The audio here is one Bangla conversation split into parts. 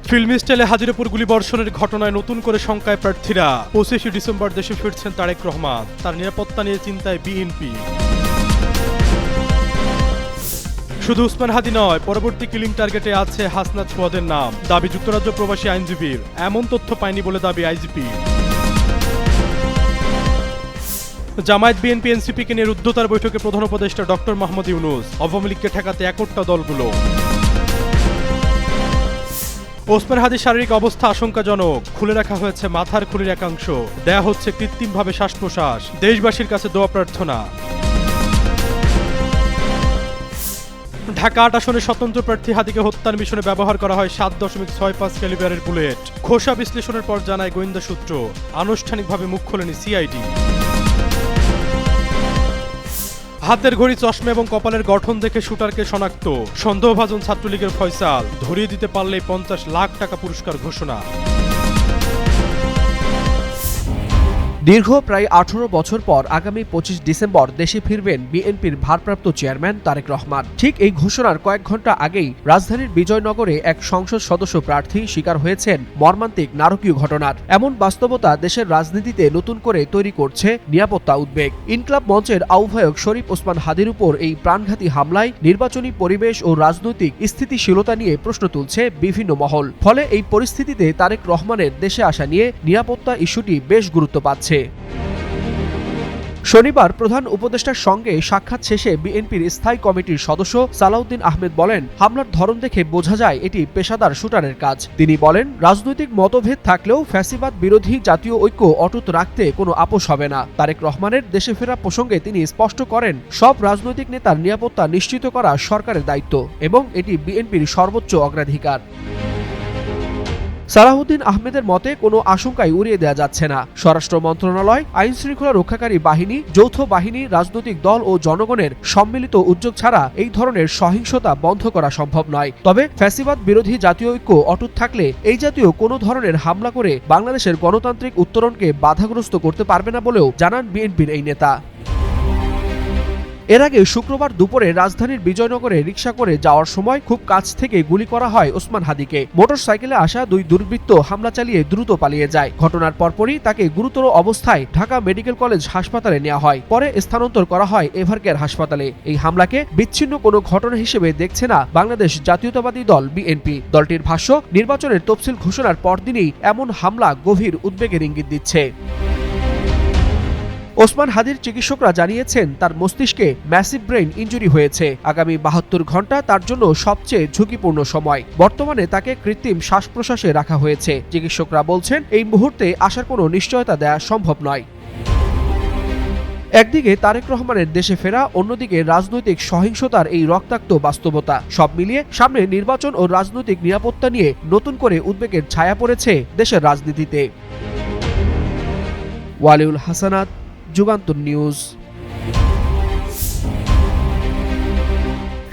ফিল্মি স্টাইলে হাজিরাপুর গুলিবর্ষণের ঘটনায় নতুন করে শঙ্কায় প্রার্থীরা। 25 ডিসেম্বর দেশে ফিরছেন তারেক রহমান, তার নিরাপত্তা নিয়ে চিন্তায় বিএনপি। শুধু ওসমান হাদি নয়, পরবর্তী কিলিং টার্গেটে আছে হাসনাত সোহাদের নাম, দাবি যুক্তরাজ্য প্রবাসী আইনজীবীর। এমন তথ্য পায়নি বলে দাবি আইজিপি। জামায়াত বিএনপি এনসিপিকে নিয়ে রুদ্ধতার বৈঠকে প্রধান উপদেষ্টা ডক্টর মোহাম্মদ ইউনূস, আওয়ামী লীগকে ঠেকাতে একট্টা দলগুলো। ওসমান হাদির শারীরিক অবস্থা আশঙ্কাজনক, খুলে রাখা হয়েছে মাথার খুলির একাংশ, দেয়া হচ্ছে কৃত্রিমভাবে শ্বাস প্রশ্বাস, দেশবাসীর কাছে দোয়া প্রার্থনা। ঢাকা ৮ আসনের স্বতন্ত্র প্রার্থী হাদিকে হত্যার মিশনে ব্যবহার করা হয় 7.65 ক্যালিবারের বুলেট। খোসা বিশ্লেষণের পর জানায় গোয়েন্দা সূত্র, আনুষ্ঠানিকভাবে মুখ খোলেনি সিআইডি। হাতের ঘড়ি, চশমা এবং কপালের গঠন দেখে শুটারকে শনাক্ত, সন্দেহভাজন ছাত্রলীগের ফয়সাল, ধরিয়ে দিতে পারলেই 50 লাখ টাকা পুরস্কার ঘোষণা। দীর্ঘ প্রায় 18 বছর পর আগামী 25 ডিসেম্বর দেশে ফিরবেন বিএনপির ভারপ্রাপ্ত চেয়ারম্যান তারেক রহমান। ঠিক এই ঘোষণার কয়েক ঘন্টা আগেই রাজধানীর বিজয়নগরে এক সংসদ সদস্য প্রার্থী শিকার হয়েছেন মর্মান্তিক নারকীয় ঘটনার। এমন বাস্তবতা দেশের রাজনীতিতে নতুন করে তৈরি করছে নিরাপত্তা উদ্বেগ। ইনকলাব মঞ্চের আহ্বায়ক শরীফ ওসমান হাদির উপর এই প্রাণঘাতী হামলায় নির্বাচনী পরিবেশ ও রাজনৈতিক স্থিতিশীলতা নিয়ে প্রশ্ন তুলছে বিভিন্ন মহল। ফলে এই পরিস্থিতিতে তারেক রহমানের দেশে আসা নিয়ে নিরাপত্তা ইস্যুটি বেশ গুরুত্ব পাচ্ছে। শনিবার প্রধান উপদেষ্টার সঙ্গে সাক্ষাৎ শেষে বিএনপির স্থায়ী কমিটির সদস্য সালাউদ্দিন আহমেদ বলেন, হামলার ধরন দেখে বোঝা যায় এটি পেশাদার শুটারের কাজ। তিনি বলেন, রাজনৈতিক মতভেদ থাকলেও ফ্যাসিবাদ বিরোধী জাতীয় ঐক্য অটুট রাখতে কোনো আপোষ হবে না। তারেক রহমানের দেশে ফেরা প্রসঙ্গে তিনি স্পষ্ট করেন, সব রাজনৈতিক নেতার নিরাপত্তা নিশ্চিত করা সরকারের দায়িত্ব এবং এটি বিএনপির সর্বোচ্চ অগ্রাধিকার। সালাউদ্দিন আহমেদের মতে কোনো আশঙ্কাই উড়িয়ে দেওয়া যাচ্ছে না। স্বরাষ্ট্র মন্ত্রণালয়, আইন শৃঙ্খলা রক্ষাকারী বাহিনী, যৌথ বাহিনী, রাজনৈতিক দল ও জনগণের সম্মিলিত উদ্যোগ ছাড়া এই ধরনের সহিংসতা বন্ধ করা সম্ভব নয়। তবে ফ্যাসিবাদ বিরোধী জাতীয় ঐক্য অটুট থাকলে এই জাতীয় কোনো ধরনের হামলা করে বাংলাদেশের গণতান্ত্রিক উত্তরণকে বাধাগ্রস্ত করতে পারবে না বলেও জানান বিএনপির এই নেতা। এর আগে শুক্রবার দুপুরে রাজধানীর বিজয়নগরে রিকশা করে যাওয়ার সময় খুব কাছ থেকে গুলি করা হয় ওসমান হাদিকে। মোটরসাইকেলে আসা দুই দুর্বৃত্ত হামলা চালিয়ে দ্রুত পালিয়ে যায়। ঘটনার পরপরই তাকে গুরুতর অবস্থায় ঢাকা মেডিকেল কলেজ হাসপাতালে নেওয়া হয়, পরে স্থানান্তর করা হয় এভারকেয়ার হাসপাতালে। এই হামলাকে বিচ্ছিন্ন কোনো ঘটনা হিসেবে দেখছে না বাংলাদেশ জাতীয়তাবাদী দল বিএনপি। দলটির ভাষ্য, নির্বাচনের তফসিল ঘোষণার পরদিনই এমন হামলা গভীর উদ্বেগের ইঙ্গিত দিচ্ছে। ওসমান হাদির চিকিৎসকরা জানিয়েছেন, তার মস্তিষ্কে ম্যাসিভ ব্রেইন ইনজুরি হয়েছে। আগামী 72 ঘন্টা তার জন্য সবচেয়ে ঝুঁকিপূর্ণ সময়। বর্তমানে তাকে কৃত্রিম শ্বাস প্রশ্বাসে রাখা হয়েছে। চিকিৎসকরা বলছেন, এই মুহূর্তে আসার কোনো নিশ্চয়তা দেওয়া সম্ভব নয়। একদিকে তারেক রহমানের দেশে ফেরা, অন্যদিকে রাজনৈতিক সহিংসতার এই রক্তাক্ত বাস্তবতা, সব মিলিয়ে সামনে নির্বাচন ও রাজনৈতিক নিরাপত্তা নিয়ে নতুন করে উদ্বেগের ছায়া পড়েছে দেশের রাজনীতিতে। ওয়ালিউল হাসানাত, যুগান্তর নিউজ।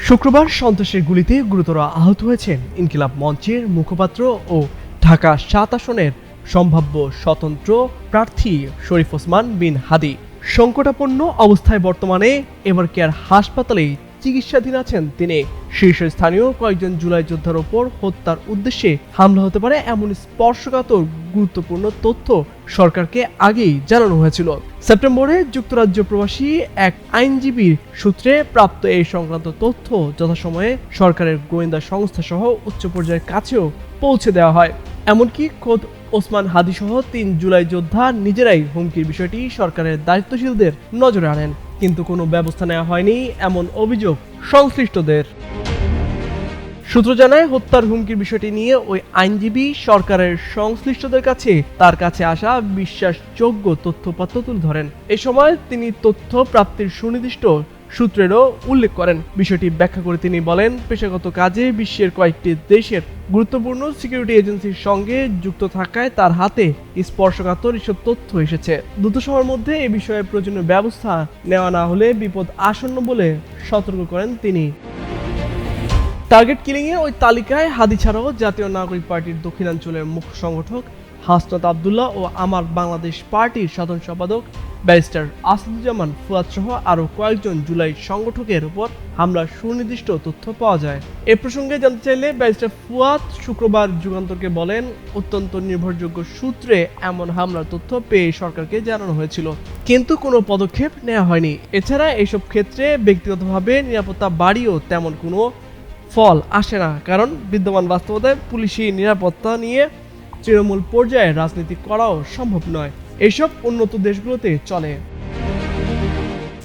শুক্রবার সন্ত্রাসের গুলিতে গুরুতর আহত হয়েছেন ইনকিলাব মঞ্চের মুখপাত্র ও ঢাকা ৭ আসনের সম্ভাব্য স্বতন্ত্র প্রার্থী শরীফ ওসমান বিন হাদি। সংকটাপন্ন অবস্থায় বর্তমানে এভারকেয়ার হাসপাতালে চিকিৎসাধীন আছেন তিনি। শীর্ষস্থানীয় কয়েকজন জুলাই যোদ্ধার ওপর হত্যার উদ্দেশ্যে হামলা হতে পারে এমন স্পর্শকাতর গুরুত্বপূর্ণ তথ্য সরকারকে আগেই জানানো হয়েছিল। সেপ্টেম্বরে যুক্তরাজ্য প্রবাসী এক আইনজীবীর সূত্রে প্রাপ্ত এই সংক্রান্ত তথ্য যথাসময়ে সরকারের গোয়েন্দা সংস্থা সহ উচ্চ পর্যায়ের কাছেও পৌঁছে দেওয়া হয়। এমনকি খোদ ওসমান হাদি সহ ৩ জুলাই যোদ্ধা নিজেরাই হুমকির বিষয়টি সরকারের দায়িত্বশীলদের নজরে আনেন, কিন্তু কোনো ব্যবস্থা নেওয়া হয়নি এমন অভিযোগ সংশ্লিষ্টদের। সূত্র জানায়, হত্যার হুমকির বিষয়টি নিয়ে ওই আইনজীবী সরকারের সংশ্লিষ্টদের কাছে তার কাছে আসা বিশ্বাসযোগ্য তথ্যপত্র তুলে ধরেন। এ সময় তিনি তথ্য প্রাপ্তির সুনির্দিষ্ট সূত্রেরও উল্লেখ করেন। বিষয়টি ব্যাখ্যা করে তিনি বলেন, পেশাগত কাজে বিশ্বের কয়েকটি দেশের গুরুত্বপূর্ণ সিকিউরিটি এজেন্সির সঙ্গে যুক্ত থাকায় তার হাতে স্পর্শকাতর এসব তথ্য এসেছে। দ্রুত সময়ের মধ্যে এ বিষয়ে প্রয়োজনীয় ব্যবস্থা নেওয়া না হলে বিপদ আসন্ন বলে সতর্ক করেন তিনি। টার্গেট কিলিংয়ে ওই তালিকায় হাদি ছাড়াও জাতীয় নাগরিক পার্টির দক্ষিণাঞ্চলের মুখ্য সংগঠক হাসনাত আব্দুল্লাহ ও আমার বাংলাদেশ পার্টির সাধারণ সম্পাদক ব্যারিস্টার আসাদুজ্জামান ফুয়াদ সহ আরও কয়েকজন জুলাই সংগঠকের উপর হামলার সুনির্দিষ্ট তথ্য পাওয়া যায়। এ প্রসঙ্গে জানতে চাইলে ব্যারিস্টার ফুয়াদ শুক্রবার যুগান্তরকে বলেন, অত্যন্ত নির্ভরযোগ্য সূত্রে এমন হামলার তথ্য পেয়ে সরকারকে জানানো হয়েছিল, কিন্তু কোনো পদক্ষেপ নেওয়া হয়নি। এছাড়া এসব ক্ষেত্রে ব্যক্তিগতভাবে নিরাপত্তা বাড়িয়েও তেমন কোনো ফল আসে না, কারণ বিদ্যমান বাস্তবতায় পুলিশি নিরাপত্তা নিয়ে তৃণমূল পর্যায়ে রাজনীতি করাও সম্ভব নয়। এসব উন্নত দেশগুলোতে চলে।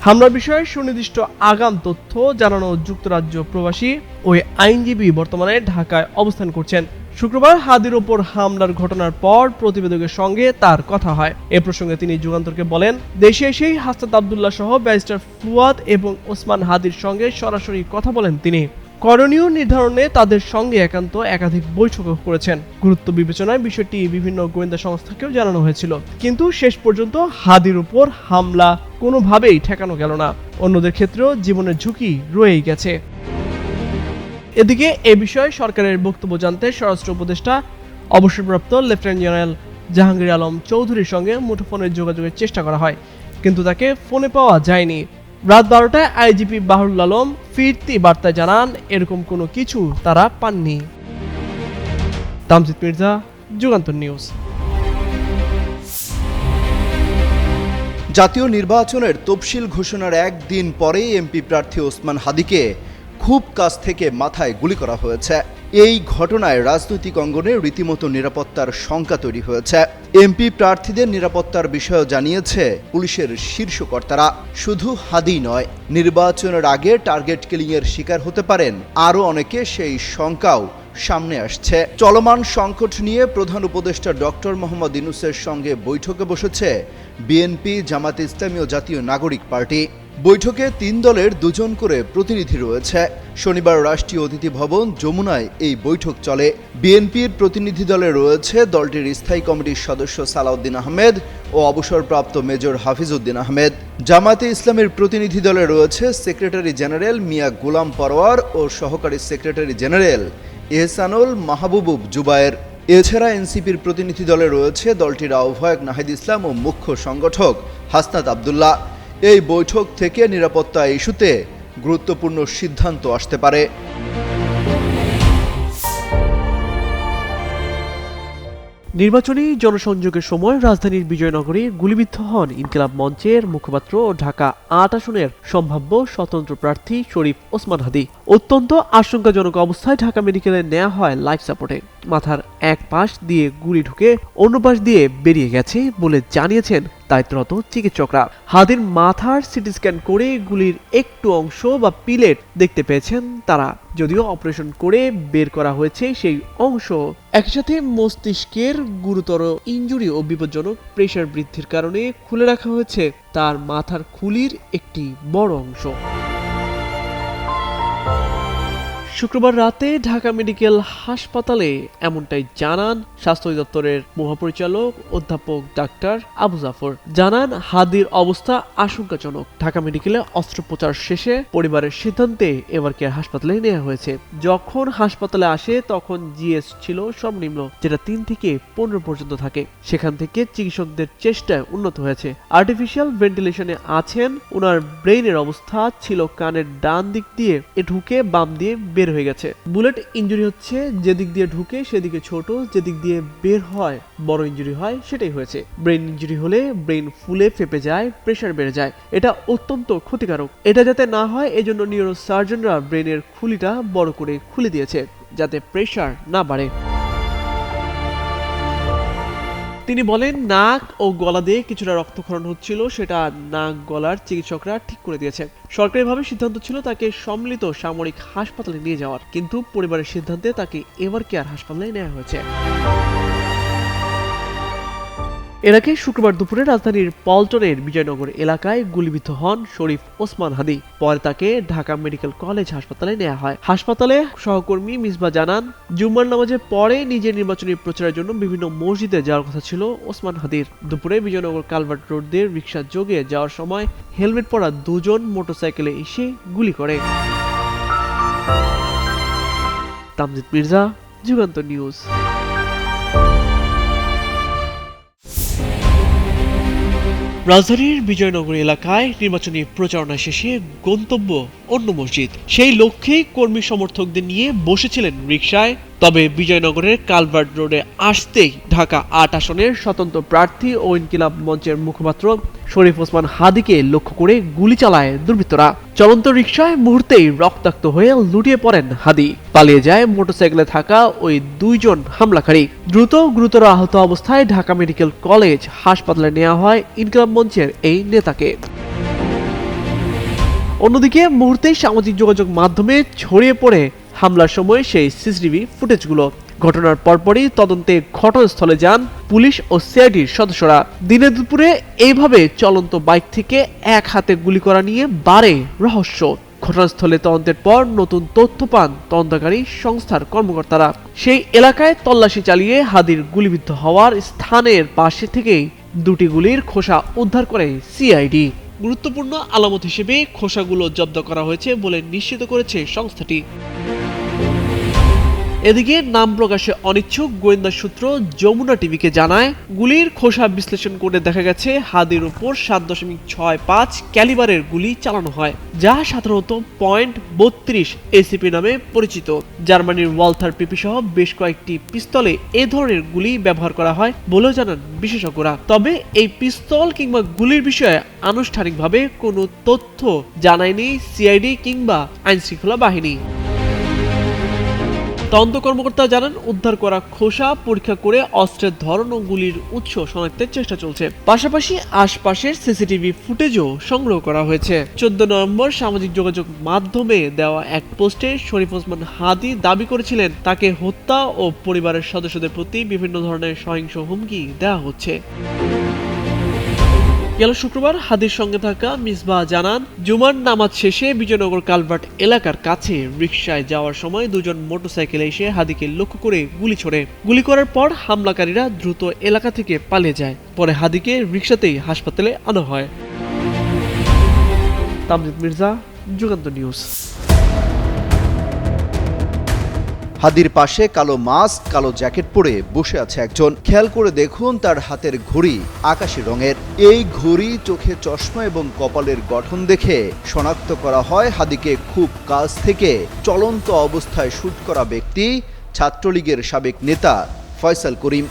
হামলার বিষয়ে সুনির্দিষ্ট আগাম তথ্য জানানো যুক্তরাজ্য প্রবাসী ওই আইনজীবী বর্তমানে ঢাকায় অবস্থান করছেন। শুক্রবার হাদির ওপর হামলার ঘটনার পর প্রতিবেদকের সঙ্গে তার কথা হয়। এ প্রসঙ্গে তিনি যুগান্তরকে বলেন, দেশে এসেই হাসনাত আব্দুল্লাহ সহ ব্যারিস্টার ফুয়াদ এবং ওসমান হাদির সঙ্গে সরাসরি কথা বলেন তিনি। করণীয় নির্ধারণে তাদের সঙ্গে একাধিক বৈঠকও করেছেন। গুরুত্ব বিবেচনায় বিষয়টি বিভিন্ন গোয়েন্দা সংস্থাকেও জানানো হয়েছিল, কিন্তু শেষ পর্যন্ত হাদির উপর হামলা কোনোভাবেই ঠেকানো গেল না। অন্যদের ক্ষেত্রেও জীবনের ঝুঁকি রয়েই গেছে। এদিকে এ বিষয়ে সরকারের বক্তব্য জানতে স্বরাষ্ট্র উপদেষ্টা অবসরপ্রাপ্ত লেফটেন্যান্ট জেনারেল জাহাঙ্গীর আলম চৌধুরীর সঙ্গে মুঠোফোনে যোগাযোগের চেষ্টা করা হয়, কিন্তু তাকে ফোনে পাওয়া যায়নি। রাত 12টায় আইজিপি বাহরুল আলম ফিরতি বার্তায় জানান, এরকম কোনো কিছু তারা পাননি। তামজিদ মির্জা, যুগান্তর নিউজ। জাতীয় নির্বাচনের তফসিল ঘোষণার একদিন পরেই এমপি প্রার্থী ওসমান হাদিকে খুব কাছ থেকে মাথায় গুলি করা হয়েছে। এই ঘটনায় রাজনৈতিক অঙ্গনে রীতিমতো নিরাপত্তার শঙ্কা তৈরি হয়েছে। এমপি প্রার্থীদের নিরাপত্তার বিষয়েও জানিয়েছে পুলিশের শীর্ষ কর্তারা। শুধু হাদি নয়, নির্বাচনের আগে টার্গেট কিলিংয়ের শিকার হতে পারেন আরও অনেকে, সেই শঙ্কাও সামনে আসছে। চলমান সংকট নিয়ে প্রধান উপদেষ্টা ডক্টর মোহাম্মদ ইউনূসের সঙ্গে বৈঠকে বসেছে বিএনপি, জামায়াতে ইসলামী ও জাতীয় নাগরিক পার্টি। বৈঠকে 3 দলের 2 জন করে প্রতিনিধি রয়েছে। শনিবার রাষ্ট্রীয় অতিথি ভবন যমুনায় এই বৈঠক চলে। বিএনপির প্রতিনিধি দলে রয়েছে দলটির স্থায়ী কমিটির সদস্য সালাউদ্দিন আহমেদ ও অবসরপ্রাপ্ত মেজর হাফিজউদ্দিন আহমেদ। জামায়াতে ইসলামীর প্রতিনিধি দলে রয়েছে সেক্রেটারি জেনারেল মিয়া গোলাম পরওয়ার ও সহকারী সেক্রেটারি জেনারেল এহসানুল মাহবুব জুবায়ের। এছাড়া এনসিপির প্রতিনিধি দলে রয়েছে দলটির আহ্বায়ক নাহিদ ইসলাম ও মুখ্য সংগঠক হাসনাত আব্দুল্লাহ। এই বৈঠক থেকে নিরাপত্তা ইস্যুতে গুরুত্বপূর্ণ সিদ্ধান্ত আসতে পারে। নির্বাচনী জনসংযোগের সময় রাজধানীর বিজয়নগরে গুলিবিদ্ধ হন ইনকিলাব মঞ্চের মুখপাত্র ও ঢাকা ৮ আসনের সম্ভাব্য স্বতন্ত্র প্রার্থী শরীফ ওসমান হাদি। অত্যন্ত আশঙ্কাজনক অবস্থায় ঢাকা মেডিকেলে নেওয়া হয় লাইফ সাপোর্টে। মাথার এক পাশ দিয়ে গুলি ঢুকে অন্য পাশ দিয়ে বেরিয়ে গেছে বলে জানিয়েছেন দায়িত্বরত চিকিৎসকরা। হাদির মাথার সিটি স্ক্যান করে গুলির একটু অংশ বা পিলেট দেখতে পেয়েছেন তারা, যদিও অপারেশন করে বের করা হয়েছে সেই অংশ। একই সাথে মস্তিষ্কের গুরুতর ইনজুরি ও বিপজ্জনক প্রেশার বৃদ্ধির কারণে খুলে রাখা হয়েছে তার মাথার খুলির একটি বড় অংশ। শুক্রবার রাতে ঢাকা মেডিকেল হাসপাতালে এমনটাই জানান স্বাস্থ্য অধিদপ্তরের মহাপরিচালক অধ্যাপক ডাক্তার আবু জাফর। জানান, হাদির অবস্থা আশঙ্কাজনক। ঢাকা মেডিকেলে অস্ত্রোপচার শেষে পরিবারের সিদ্ধান্তে এবার কেয়ার হাসপাতালে নেওয়া হয়েছে। যখন হাসপাতালে আসে তখন জিএস ছিল সর্বনিম্ন, যেটা 3 থেকে 15 পর্যন্ত থাকে। সেখান থেকে চিকিৎসকদের চেষ্টায় উন্নত হয়েছে। আর্টিফিশিয়াল ভেন্টিলেশনে আছেন। ওনার ব্রেইনের অবস্থা ছিল কানের ডান দিক দিয়ে ঢুকে বাম দিয়ে বের হয়ে গেছে। বুলেট ইনজুরি হচ্ছে, যেদিক দিয়ে ঢুকে সেদিকে ছোট, যেদিক দিয়ে বের হয় বড় ইনজুরি হয়, সেটাই হয়েছে। ব্রেন ইনজুরি হলে ব্রেন ফুলে ফেপে যায়, প্রেসার বেড়ে যায়। এটা অত্যন্ত ক্ষতিকারক। এটা যাতে না হয় এজন্য নিউরো সার্জনরা ব্রেনের খুলিটা বড় করে খুলে দিয়েছে, যাতে প্রেসার না বাড়ে। তিনি বলেন, নাক ও গলা দিয়ে কিছুটা রক্তক্ষরণ হচ্ছিল, সেটা নাক গলার চিকিৎসকরা ঠিক করে দিয়েছে। সরকারিভাবে সিদ্ধান্ত ছিল তাকে সম্মিলিত সামরিক হাসপাতালে নিয়ে যাওয়ার, কিন্তু পরিবারের সিদ্ধান্তে তাকে এভার কেয়ার হাসপাতালে নেওয়া হয়েছে। এর আগে শুক্রবার দুপুরে রাজধানীর পল্টনের বিজয়নগর এলাকায় গুলিবিদ্ধ হন শরীফ ওসমান হাদি। পরে তাকে ঢাকা মেডিকেল কলেজ হাসপাতালে নেওয়া হয়। হাসপাতালে সহকর্মী মিসবা জানান, জুম্মার নামাজের পরে নিজের নির্বাচনী প্রচারের জন্য বিভিন্ন মসজিদে যাওয়ার কথা ছিল ওসমান হাদির। দুপুরে বিজয়নগর কালভার্ট রোড দিয়ে রিকশা যোগে যাওয়ার সময় হেলমেট পরা 2 জন মোটরসাইকেলে এসে গুলি করে। তামজিদ মির্জা, যুগান্তর নিউজ। রাজধানীর বিজয়নগর এলাকায় নির্বাচনী প্রচারণা শেষে গন্তব্য অন্য মসজিদ। সেই লক্ষ্যেই কর্মী সমর্থকদের নিয়ে বসেছিলেন রিকশায়। তবে বিজয়নগরের কালভার্ট রোডে আসতেই ঢাকা ৮ আসনের স্বতন্ত্র প্রার্থী ও ইনকিলাব মঞ্চের মুখপাত্র শরীফ ওসমান হাদীকে লক্ষ্য করে গুলি চালায় দুর্বৃত্তরা। চলন্ত রিকশায় মুহূর্তেই রক্তাক্ত হয়ে লুটিয়ে পড়েন হাদী। পালিয়ে যায় মোটরসাইকেলে থাকা ওই দুইজন হামলাকারী। গুরুতর আহত অবস্থায় ঢাকা মেডিকেল কলেজ হাসপাতালে নেওয়া হয় ইনকিলাব মঞ্চের এই নেতাকে। অন্যদিকে মুহূর্তেই সামাজিক যোগাযোগ মাধ্যমে ছড়িয়ে পড়ে হামলার সময় সেই সিসিটিভি ফুটেজগুলো। ঘটনার পরপরই তদন্তে ঘটনাস্থলে যান পুলিশ ও সিআইডির সদস্যরা। দিনে দুপুরে এইভাবে চলন্ত বাইক থেকে এক হাতে গুলি করা নিয়ে বাড়ে রহস্য। ঘটনাস্থলে তদন্তের পর নতুন তথ্য পান তদন্তকারী সংস্থার কর্মকর্তারা। সেই এলাকায় তল্লাশি চালিয়ে হাদীর গুলিবিদ্ধ হওয়ার স্থানের পাশে থেকেই দুটি গুলির খোসা উদ্ধার করে সিআইডি। গুরুত্বপূর্ণ আলামত হিসেবে খোসাগুলো জব্দ করা হয়েছে বলে নিশ্চিত করেছে সংস্থাটি। এদিকে নাম প্রকাশে অনিচ্ছুক গোয়েন্দা সূত্র যমুনা টিভিকে জানায়, গুলির খোসা বিশ্লেষণ করে দেখা গেছে হাদীর উপর 7.65 ক্যালিবারের গুলি চালানো হয়, যা সাধারণত .32 এসিপি নামে পরিচিত। জার্মানির ওয়ালথার পিপি সহ বেশ কয়েকটি পিস্তলে এ ধরনের গুলি ব্যবহার করা হয় বলেও জানান বিশেষজ্ঞরা। তবে এই পিস্তল কিংবা গুলির বিষয়ে আনুষ্ঠানিকভাবে কোনো তথ্য জানায়নি সিআইডি কিংবা আইনশৃঙ্খলা বাহিনী। তদন্ত কর্মকর্তা জানান, উদ্ধার করা খোসা পরীক্ষা করে অস্ত্রের ধরন ও গুলির উৎস শনাক্তের চেষ্টা চলছে। পাশাপাশি আশপাশের সিসিটিভি ফুটেজও সংগ্রহ করা হয়েছে। 14 নভেম্বর সামাজিক যোগাযোগ মাধ্যমে দেওয়া এক পোস্টে শরীফ ওসমান হাদী দাবি করেছিলেন তাকে হত্যা ও পরিবারের সদস্যদের প্রতি বিভিন্ন ধরনের সহিংস হুমকি দেওয়া হচ্ছে। গেল শুক্রবার হাদীর সঙ্গে থাকা মিসবাহ জানান, জুমার নামাজ শেষে বিজয়নগর কালভার্ট এলাকার কাছে রিকশায় যাওয়ার সময় দুজন মোটরসাইকেলে এসে হাদীকে লক্ষ্য করে গুলি ছোড়ে। গুলি করার পর হামলাকারীরা দ্রুত এলাকা থেকে পালিয়ে যায়। পরে হাদীকে রিকশাতেই হাসপাতালে আনা হয়। তামজিদ মির্জা, যুগান্তর নিউজ। হাদীর পাশে কালো মাস্ক, কালো জ্যাকেট পরে বসে আছে একজন। খেয়াল করে দেখুন তার হাতের ঘড়ি আকাশি রঙের। এই ঘড়ি, চোখে চশমা এবং কপালের গঠন দেখে শনাক্ত করা হয় হাদীকে খুব কাছ থেকে চলন্ত অবস্থায় শুট করা ব্যক্তি ছাত্রলীগের সাবেক নেতা ফয়সাল করিম।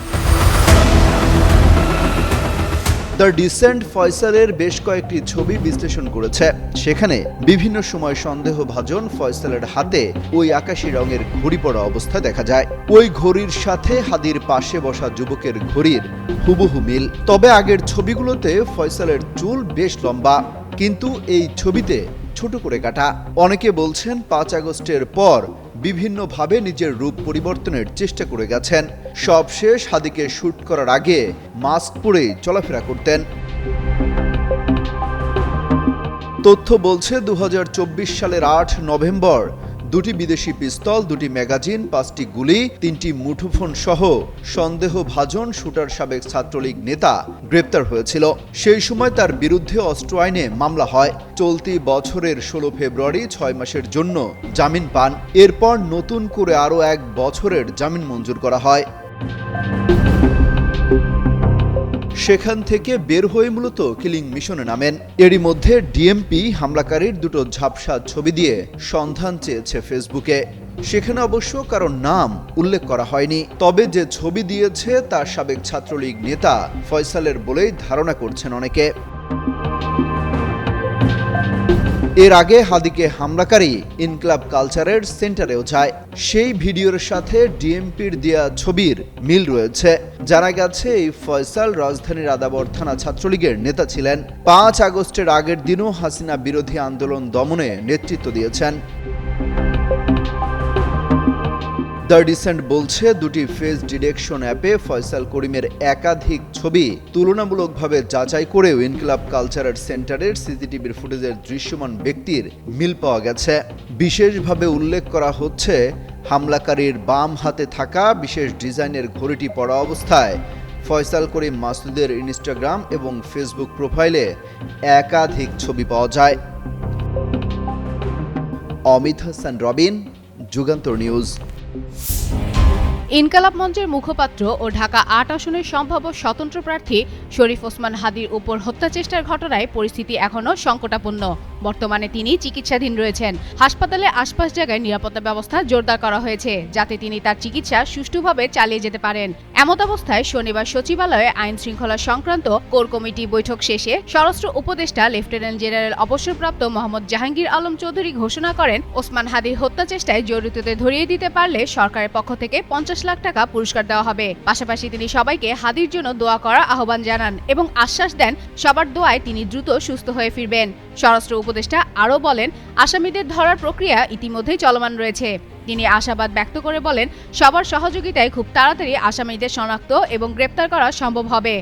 দ্য ডিসেন্ট ফয়সালের বেশ কয়েকটি ছবি বিশ্লেষণ করেছে। সেখানে বিভিন্ন সময় সন্দেহভাজন ফয়সালের হাতে ওই আকাশি রঙের ঘড়ি পরা অবস্থা দেখা যায়। ওই ঘড়ির সাথে হাদীর পাশে বসা যুবকের ঘড়ির হুবহু মিল। তবে আগের ছবিগুলোতে ফয়সালের চুল বেশ লম্বা, কিন্তু এই ছবিতে ছোট করে কাটা। অনেকে বলছেন 5 আগস্টের পর বিভিন্নভাবে নিজের রূপ পরিবর্তনের চেষ্টা করে গেছেন। সবশেষ হাদীকে শুট করার আগে মাস্ক পরেই চলাফেরা করতেন। তথ্য বলছে 2024 সালের 8 নভেম্বর দুটি বিদেশি পিস্তল, দুটি ম্যাগাজিন, 5টি গুলি, 3টি মুঠোফোন সহ সন্দেহভাজন শুটার সাবেক ছাত্রলীগ নেতা গ্রেপ্তার হয়েছিল। সেই সময় তার বিরুদ্ধে অস্ত্র আইনে মামলা হয়। চলতি বছরের 16 ফেব্রুয়ারি 6 মাসের জন্য জামিন পান। এরপর নতুন করে আরও 1 বছরের জামিন মঞ্জুর করা হয়। সেখান থেকে বের হয়ে মূলত কিলিং মিশনে নামেন। এরই মধ্যে ডিএমপি হামলাকারীর দুটো ঝাপসা ছবি দিয়ে সন্ধান চেয়েছে ফেসবুকে। সেখানে অবশ্য কারো নাম উল্লেখ করা হয়নি। তবে যে ছবি দিয়েছে তা সাবেক ছাত্রলীগ নেতা ফয়সালের বলেই ধারণা করছেন অনেকে। এর আগে হাদীকে হামলাকারী ইনকিলাব কালচারের সেন্টারেও যায়। সেই ভিডিওর সাথে ডিএমপির দেয়া ছবির মিল রয়েছে। জানা গেছে এই ফয়সাল রাজধানীর আদাবর থানা ছাত্রলীগের নেতা ছিলেন। 5 আগস্টের আগের দিনও হাসিনা বিরোধী আন্দোলন দমনে নেতৃত্ব দিয়েছেন। দ্য ডিসেন্ট বলছে, দুটি ফেস ডিটেকশন অ্যাপে ফয়সাল করিমের একাধিক ছবি তুলনামূলকভাবে যাচাই করেও ইনকিলাব কালচারের সেন্টারের সিসিটিভির ফুটেজের দৃশ্যমান ব্যক্তির মিল পাওয়া গেছে। বিশেষভাবে উল্লেখ করা হচ্ছে, হামলাকারীর বাম হাতে থাকা বিশেষ ডিজাইনের ঘড়িটি পরা অবস্থায় ফয়সাল করিম মাসুদের ইনস্টাগ্রাম এবং ফেসবুক প্রোফাইলে একাধিক ছবি পাওয়া যায়। অমিত হাসান রবিন, যুগান্তর নিউজ। ইনকালাব মঞ্চের মুখপাত্র ও ঢাকা ৮ আসনের সম্ভাব্য স্বতন্ত্র প্রার্থী শরীফ ওসমান হাদির উপর হত্যাচেষ্টার ঘটনায় পরিস্থিতি এখনও সংকটাপন্ন। বর্তমানে তিনি চিকিৎসাধীন রয়েছেন। হাসপাতালে আশপাশ জায়গায় নিরাপত্তা ব্যবস্থা জোরদার করা হয়েছে যাতে তিনি তার চিকিৎসা সুষ্ঠুভাবে চালিয়ে যেতে পারেন। এমত অবস্থায় শনিবার সচিবালয়ে আইন শৃঙ্খলা সংক্রান্ত কোর কমিটি বৈঠক শেষে স্বরাষ্ট্র উপদেষ্টা লেফটেন্যান্ট জেনারেল অবসরপ্রাপ্ত মোহাম্মদ জাহাঙ্গীর আলম চৌধুরী ঘোষণা করেন, ওসমান হাদির হত্যাচেষ্টায় জড়িতদের ধরিয়ে দিতে পারলে সরকারের পক্ষ থেকে ৫০ লাখ টাকা পুরস্কার দেওয়া হবে। পাশাপাশি তিনি সবাইকে হাদির জন্য দোয়া করার আহ্বান জানান এবং আশ্বাস দেন সবার দোয়ায় তিনি দ্রুত সুস্থ হয়ে ফিরবেন। স্বরাষ্ট্র উপদেষ্টা আরও বলেন, আসামিদের ধরার প্রক্রিয়া ইতিমধ্যেই চলমান রয়েছে। তিনি আশাবাদ ব্যক্ত করে বলেন, সবার সহযোগিতায় খুব তাড়াতাড়ি আসামিদের শনাক্ত এবং গ্রেপ্তার করা সম্ভব হবে।